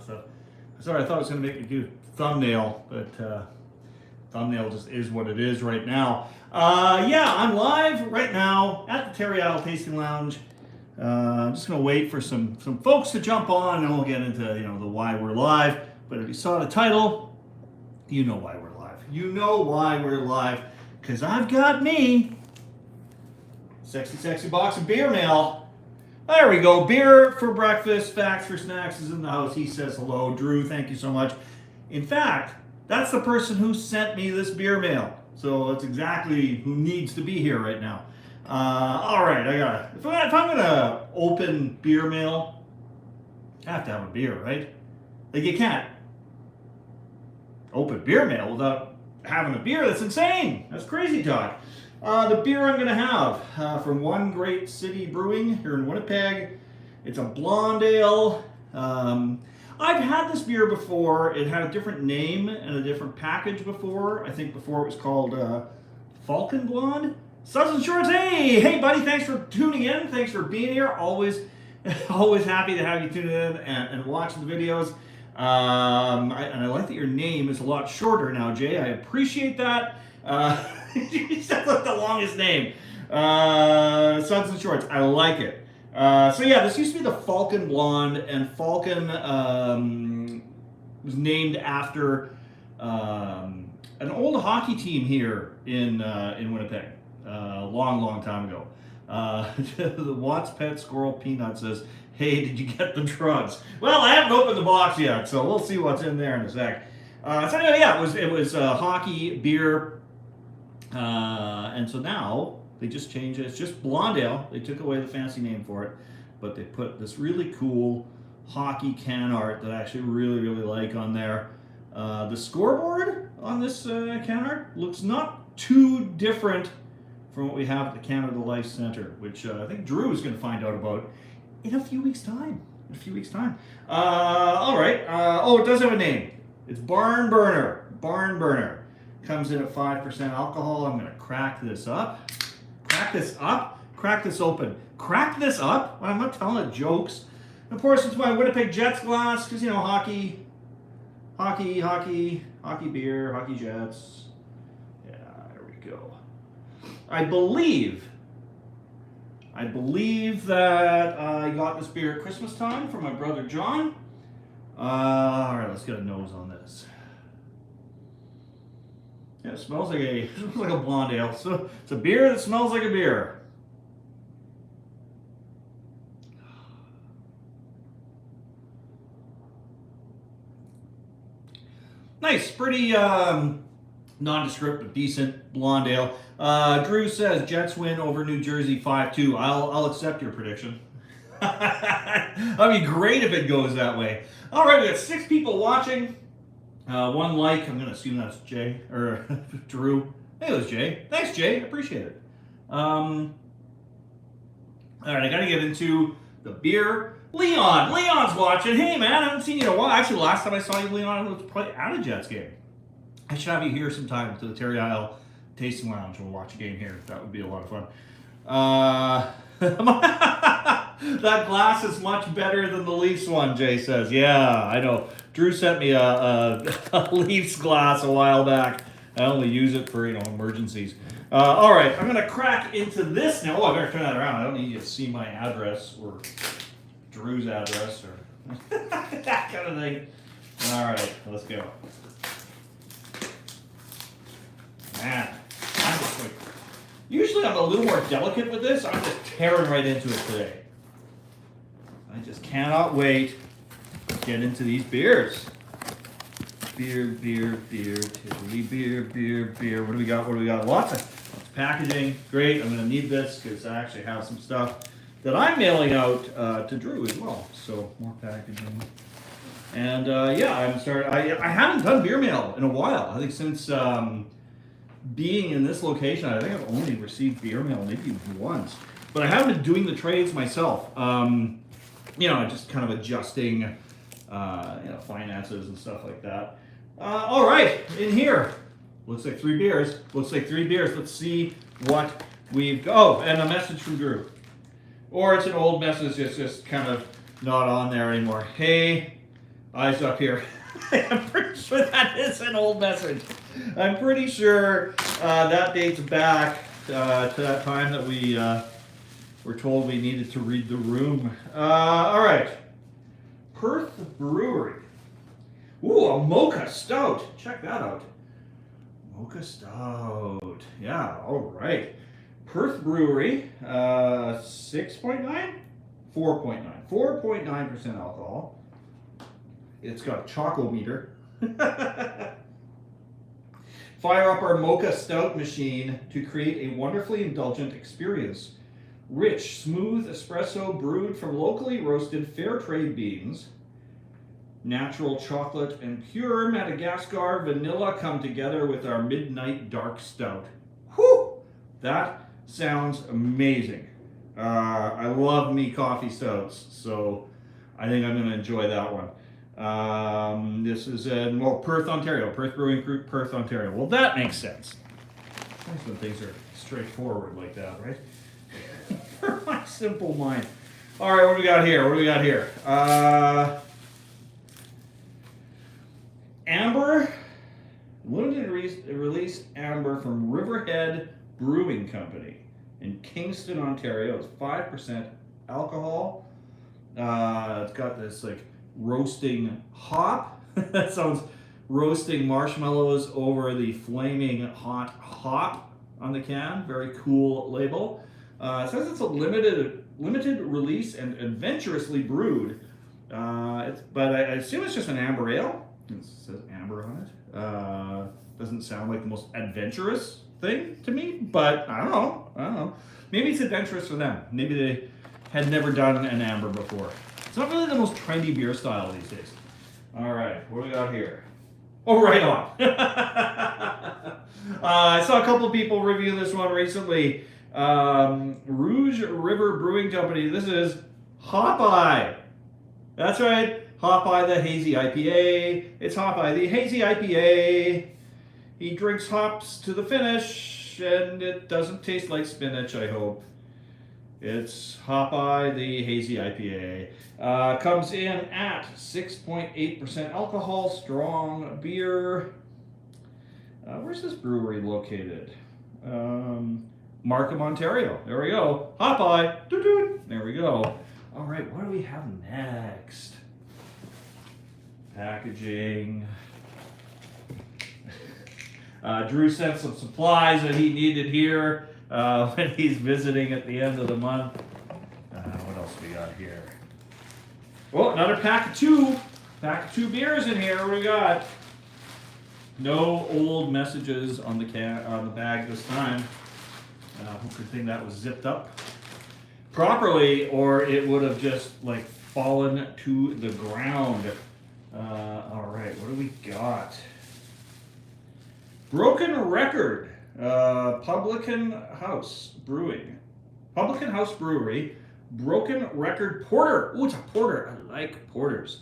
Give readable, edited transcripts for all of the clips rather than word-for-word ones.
that stuff. Sorry, I thought I was going to make a good thumbnail, but thumbnail just is what it is right now. Yeah, I'm live right now at the Terry Isle Tasting Lounge. I'm just going to wait for some folks to jump on, and then we'll get into the why we're live. But if you saw the title, you know why we're live. You know why we're live, because I've got me sexy box of beer mail. There we go. Beer for breakfast, facts for snacks is in the house. He says hello. Drew, thank you so much. In fact, that's the person who sent me this beer mail. So that's exactly who needs to be here right now. All right, if I'm gonna open beer mail, I have to have a beer, right? Like, you can't open beer mail without having a beer. That's insane. That's crazy talk. The beer I'm gonna have from One Great City Brewing here in Winnipeg. It's a blonde ale. I've had this beer before. It had a different name and a different package before. I think before it was called Falcon Blonde. Subs and Shorts, hey buddy, thanks for tuning in. Thanks for being here. Always happy to have you tune in and watch the videos. And I like that your name is a lot shorter now, Jay. I appreciate that. You sound like the longest name. Subs and Shorts, I like it. So yeah, this used to be the Falcon Blonde, and Falcon was named after an old hockey team here in Winnipeg, long time ago. The Watts Pet Squirrel Peanut says, "Hey, did you get the drugs?" Well, I haven't opened the box yet, so we'll see what's in there in a sec. So anyway, yeah, it was hockey beer, and so now they just changed it. It's just blonde ale. They took away the fancy name for it, but they put this really cool hockey can art that I actually really like on there. The scoreboard on this can art looks not too different from what we have at the Canada Life Center, which I think Drew is going to find out about in a few weeks' time. All right. Oh, it does have a name. It's Barn Burner. Barn Burner. Comes in at 5% alcohol. I'm going to crack this up. Crack this open. Crack this up? I'm not telling it jokes. And of course, it's my Winnipeg Jets glass, because, hockey beer, hockey Jets. Yeah, there we go. I believe that I got this beer at Christmas time from my brother John. All right, let's get a nose on this. Yeah, it smells like a blonde ale. So it's a beer that smells like a beer. Nice, pretty nondescript but decent blonde ale. Drew says Jets win over New Jersey 5-2. I'll accept your prediction. That'd be great if it goes that way. All right, we got 6 people watching. 1 like. I'm gonna assume that's Jay or Drew. Hey, it was Jay. Thanks, Jay. Appreciate it. All right, I gotta get into the beer. Leon's watching. Hey, man, I haven't seen you in a while. Actually, last time I saw you, Leon, was probably at a Jets game. I should have you here sometime to the Terry Isle Tasting Lounge. We'll watch a game here. That would be a lot of fun. That glass is much better than the Leafs one, Jay says. Yeah, I know. Drew sent me a Leafs glass a while back. I only use it for, emergencies. All right, I'm going to crack into this now. Oh, I better turn that around. I don't need you to see my address or Drew's address or that kind of thing. All right, let's go. Man, usually I'm a little more delicate with this. I'm just tearing right into it today. I just cannot wait to get into these beers. Beer, Tivoli, beer. What do we got? Lots of packaging. Great. I'm going to need this because I actually have some stuff that I'm mailing out to Drew as well. So more packaging. And yeah, I haven't done beer mail in a while. I think since being in this location, I think I've only received beer mail maybe once. But I haven't been doing the trades myself. Just kind of adjusting, finances and stuff like that. All right, in here, looks like 3 beers. Let's see what we've got. Oh, and a message from Drew. Or it's an old message, it's just kind of not on there anymore. Hey, Eyes up here. I'm pretty sure that is an old message. I'm pretty sure that dates back to that time that we were told we needed to read the room. All right. Perth Brewery. Ooh, a mocha stout. Check that out. Mocha stout. Yeah, all right. Perth Brewery, 6.9? 4.9. 4.9% alcohol. It's got a chocometer. Fire up our mocha stout machine to create a wonderfully indulgent experience. Rich, smooth espresso brewed from locally roasted fair trade beans. Natural chocolate and pure Madagascar vanilla come together with our midnight dark stout. Whew! That sounds amazing. I love me coffee stouts, so I think I'm going to enjoy that one. This is in, well, Perth, Ontario. Perth Brewing Group, Perth, Ontario. Well, that makes sense. Nice when things are straightforward like that, right? For my simple mind. All right, what do we got here? What do we got here? Amber, limited release amber from Riverhead Brewing Company in Kingston, Ontario. It's 5% alcohol. It's got this like roasting hop. That sounds roasting marshmallows over the flaming hot hop on the can. Very cool label. It says it's a limited release and adventurously brewed. But I assume it's just an amber ale. It says amber on it. Doesn't sound like the most adventurous thing to me, but I don't know. Maybe it's adventurous for them. Maybe they had never done an amber before. It's not really the most trendy beer style these days. All right, what do we got here? Oh, right on. I saw a couple of people review this one recently. Rouge River Brewing Company. This is Hopeye. That's right. Hopeye the Hazy IPA. It's Hopeye the Hazy IPA. He drinks hops to the finish, and it doesn't taste like spinach, I hope. It's Hopeye the Hazy IPA. Comes in at 6.8% alcohol, strong beer. Where's this brewery located? Markham, Ontario. There we go. Hopeye. Doo-doo. There we go. All right, what do we have next? Packaging. Drew sent some supplies that he needed here when he's visiting at the end of the month. What else we got here? Oh, another pack of two. Pack of 2 beers in here. What do we got? No old messages on the bag this time. Good thing that was zipped up properly, or it would have just like fallen to the ground. All right, what do we got? Broken Record, Publican House Brewery, Broken Record Porter. Oh, it's a porter. I like porters.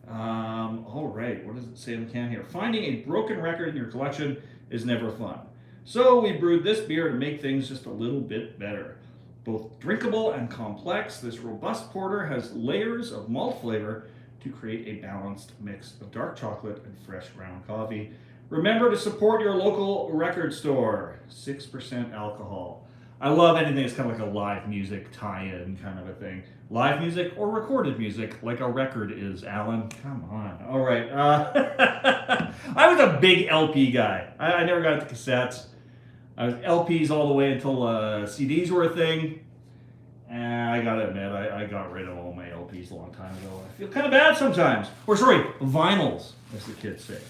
All right, what does it say on the can here? Finding a broken record in your collection is never fun. So we brewed this beer to make things just a little bit better. Both drinkable and complex, this robust porter has layers of malt flavor to create a balanced mix of dark chocolate and fresh ground coffee. Remember to support your local record store. 6% alcohol. I love anything that's kind of like a live music tie-in kind of a thing. Live music or recorded music, like a record is, Alan. Come on. All right. I was a big LP guy. I never got the cassettes. I was LPs all the way until CDs were a thing. And I gotta admit, I got rid of all my LPs a long time ago. I feel kind of bad sometimes. Or sorry, vinyls, as the kids say.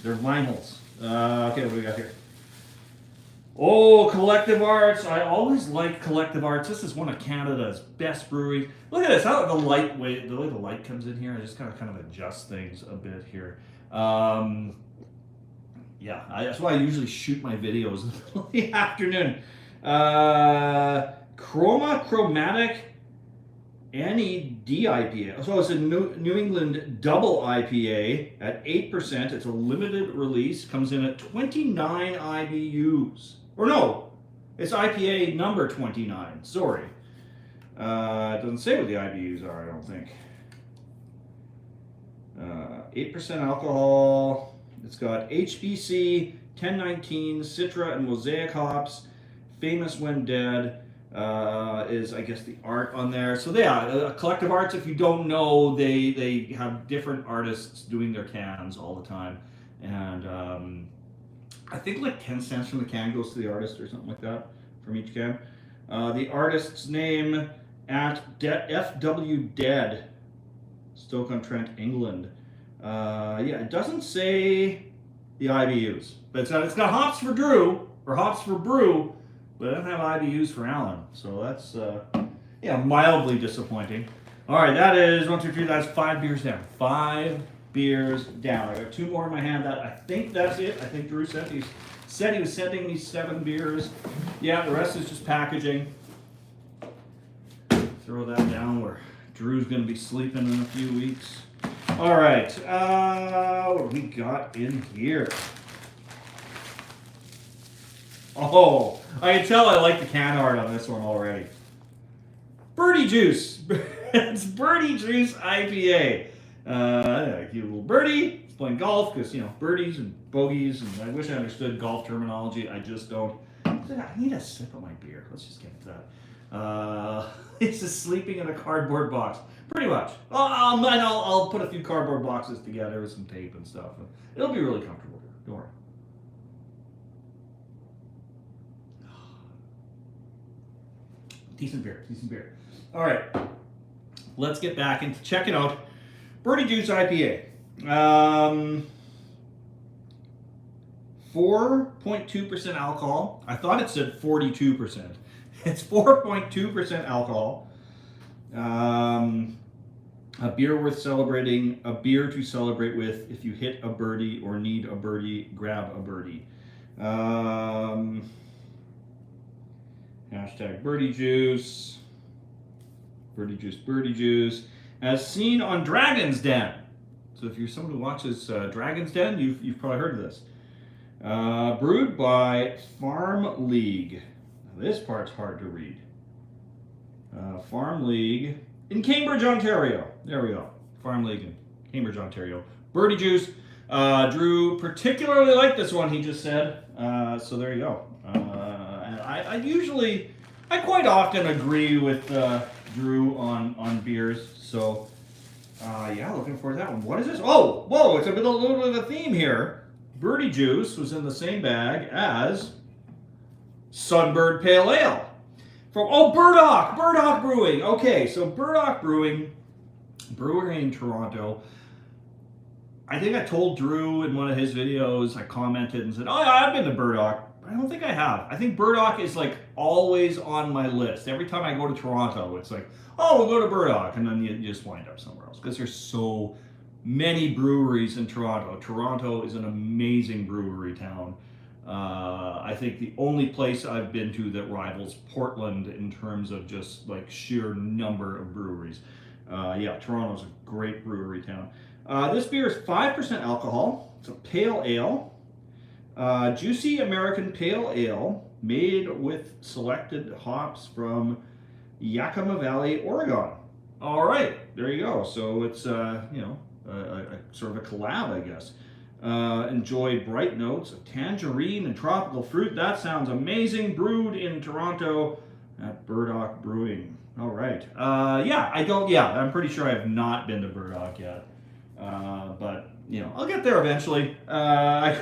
They're vinyls. Okay, what do we got here? Oh, Collective Arts. I always like Collective Arts. This is one of Canada's best breweries. Look at this. How the way the light comes in here, I just kind of adjust things a bit here. Yeah, that's why I usually shoot my videos in the afternoon. Chromatic NED IPA. So it's a New England double IPA at 8%. It's a limited release. Comes in at 29 IBUs. Or no, it's IPA number 29. Sorry. It doesn't say what the IBUs are, I don't think. 8% alcohol. It's got HBC, 1019, Citra, and Mosaic hops. Famous When Dead is, I guess, the art on there. So yeah, collective arts. If you don't know, they have different artists doing their cans all the time, and I think like 10 cents from the can goes to the artist or something like that from each can. The artist's name at FW Dead, Stoke-on-Trent, England. Yeah, it doesn't say the IBUs, but it's got hops for Drew or hops for Brew, but it doesn't have IBUs for Alan. So that's yeah, mildly disappointing. All right, that is 1, 2, 3. That's 5 beers down. 5 beers down. I got 2 more in my hand. That I think that's it. I think Drew said he was sending me 7 beers. Yeah, the rest is just packaging. Throw that down where Drew's going to be sleeping in a few weeks. All right, what do we got in here? Oh, I can tell I like the can art on this one already. Birdie Juice. It's Birdie Juice IPA. Cute little birdie. He's playing golf because, you know, birdies and bogeys, and I wish I understood golf terminology. I just don't. I need a sip of my beer. Let's just get into that. He's just sleeping in a cardboard box. Pretty much. I'll put a few cardboard boxes together with some tape and stuff. It'll be really comfortable here. Don't worry. Decent beer. All right, let's get back into checking out Birdie Juice IPA. 4.2% alcohol. I thought it said 42%. It's 4.2% alcohol. A beer worth celebrating, a beer to celebrate with. If you hit a birdie or need a birdie, grab a birdie. Hashtag Birdie Juice. Birdie Juice. As seen on Dragon's Den. So if you're someone who watches Dragon's Den, you've probably heard of this. Brewed by Farm League. Now, this part's hard to read. Farm League in Cambridge, Ontario. There we go. Farm League in Cambridge, Ontario. Birdie Juice. Drew particularly liked this one, he just said. So there you go. I quite often agree with Drew on beers. So yeah, looking forward to that one. What is this? Oh, whoa! It's a little bit of a theme here. Birdie Juice was in the same bag as Sunbird Pale Ale. From Burdock Brewing. Okay, so Burdock Brewing, brewery in Toronto. I think I told Drew in one of his videos, I commented and said, oh yeah, I've been to Burdock. I don't think I have. I think Burdock is like always on my list. Every time I go to Toronto, it's like, oh, we'll go to Burdock, and then you just wind up somewhere else because there's so many breweries in Toronto. Toronto is an amazing brewery town. I think the only place I've been to that rivals Portland in terms of just like sheer number of breweries. Yeah, Toronto's a great brewery town. This beer is 5% alcohol. It's a pale ale. Juicy American Pale Ale made with selected hops from Yakima Valley, Oregon. All right, there you go. So it's you know, a sort of a collab, I guess. Enjoy bright notes of tangerine and tropical fruit. That sounds amazing. Brewed in Toronto at Burdock Brewing. All right. Yeah, I'm pretty sure I have not been to Burdock yet. But you know, I'll get there eventually. I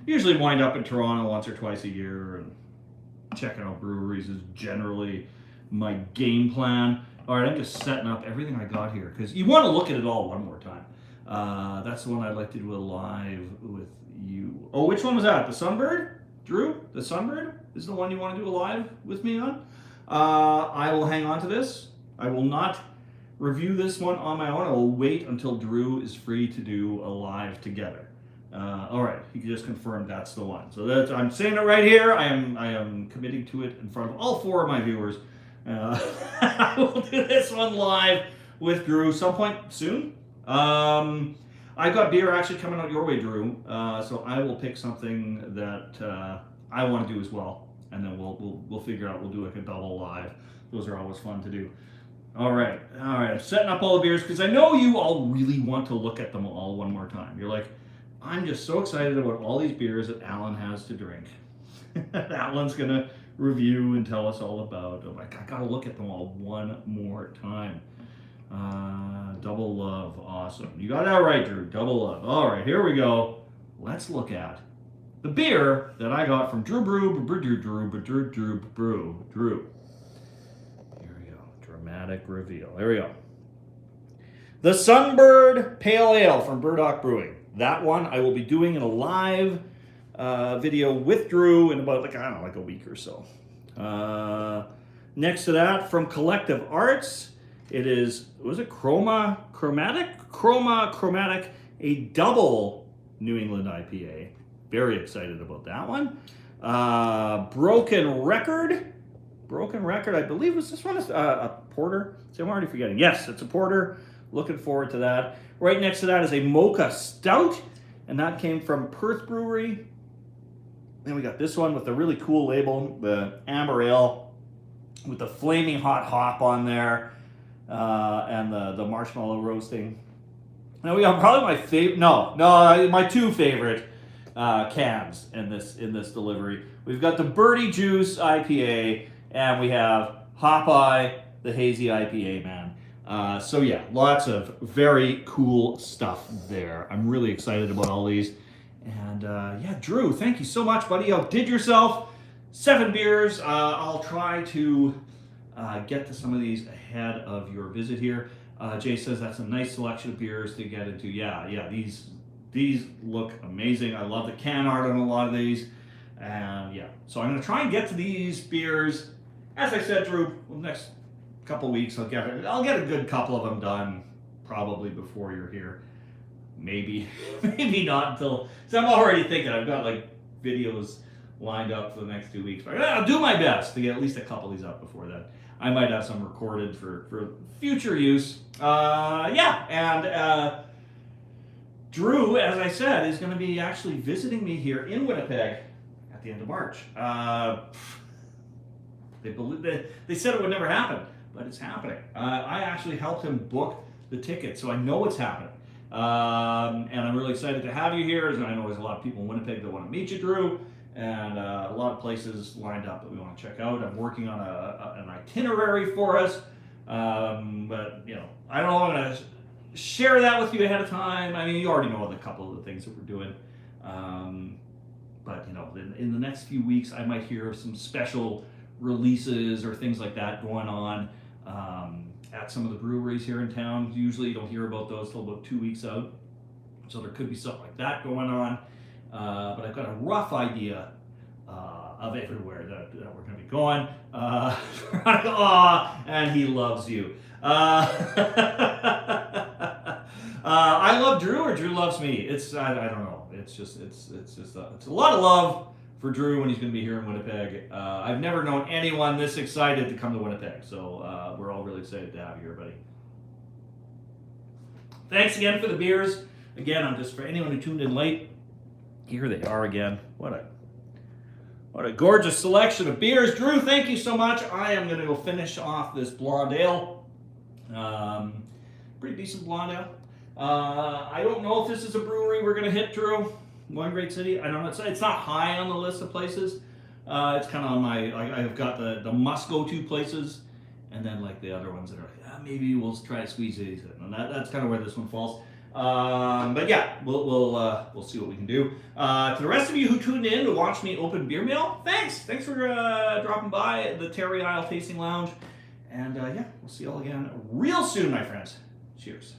usually wind up in Toronto once or twice a year, and checking out breweries is generally my game plan. All right, I'm just setting up everything I got here because you want to look at it all one more time. That's the one I'd like to do a live with you. Oh, which one was that? The Sunbird? Drew? The Sunbird is the one you want to do a live with me on? I will hang on to this. I will not review this one on my own. I will wait until Drew is free to do a live together. All right, he just confirmed that's the one. So I'm saying it right here. I am committing to it in front of all 4 of my viewers. I will do this one live with Drew some point soon. I've got beer actually coming out your way, Drew. So I will pick something that I want to do as well, and then we'll figure out. We'll do like a double live. Those are always fun to do. All right. I'm setting up all the beers because I know you all really want to look at them all one more time. You're like, I'm just so excited about all these beers that Alan has to drink. Alan's going to review and tell us all about. I'm like, I got to look at them all one more time. Double Love. Awesome. You got that right, Drew. Double Love. All right, here we go. Let's look at the beer that I got from BrewDrew. Here we go. Dramatic reveal. Here we go. The Sunbird Pale Ale from BrewDrew Brewing. That one I will be doing in a live video with Drew in about like a week or so. Next to that, from Collective Arts, it is, was it Chromatic, a double New England IPA. Very excited about that one. Broken Record, I believe was this one is a porter. See, I'm already forgetting. Yes, it's a porter. Looking forward to that. Right next to that is a Mocha Stout, and that came from Perth Brewery. Then we got this one with a really cool label, the Amber Ale, with the flaming hot hop on there, and the marshmallow roasting. Now we got probably my favorite. My two favorite cans in this delivery. We've got the Birdie Juice IPA, and we have Hop-Eye, the Hazy IPA, man. So yeah, lots of very cool stuff there. I'm really excited about all these. And yeah, Drew, thank you so much, buddy. You outdid yourself. 7 beers. I'll try to get to some of these ahead of your visit here. Jay says that's a nice selection of beers to get into. Yeah, these look amazing. I love the can art on a lot of these. And yeah, so I'm going to try and get to these beers. As I said, Drew, the next couple weeks, I'll get a good couple of them done probably before you're here. Maybe not until, so I'm already thinking I've got like videos lined up for the next 2 weeks, but I'll do my best to get at least a couple of these up before that. I might have some recorded for future use. Drew, as I said, is going to be actually visiting me here in Winnipeg at the end of March. They said it would never happen, but it's happening. I actually helped him book the ticket, so I know it's happening. And I'm really excited to have you here. I know there's a lot of people in Winnipeg that want to meet you, Drew, and a lot of places lined up that we want to check out. I'm working on an itinerary for us, but you know, I don't know if I'm going to share that with you ahead of time. I mean, you already know a couple of the things that we're doing, but you know, in the next few weeks, I might hear of some special releases or things like that going on at some of the breweries here in town. Usually you don't hear about those till about 2 weeks out, so there could be something like that going on, but I've got a rough idea of everywhere that we're going to be going. And he loves you. I love Drew, or Drew loves me. It's I don't know. It's just a lot of love for Drew when he's going to be here in Winnipeg. I've never known anyone this excited to come to Winnipeg, so we're all really excited to have you here, buddy. Thanks again for the beers. Again, I'm just, for anyone who tuned in late, here they are again. What a gorgeous selection of beers. Drew, thank you so much. I am going to go finish off this blonde ale. Pretty decent blonde ale. I don't know if this is a brewery we're going to hit, Drew. One Great City. I don't know. It's not high on the list of places. It's kind of on my. I've got the must go to places, and then like the other ones that are like, maybe we'll try to squeeze these in, and that's kind of where this one falls. But yeah, we'll see what we can do. To the rest of you who tuned in to watch me open beer mail, thanks for dropping by the Terry Isle Tasting Lounge, and yeah, we'll see you all again real soon, my friends. Cheers.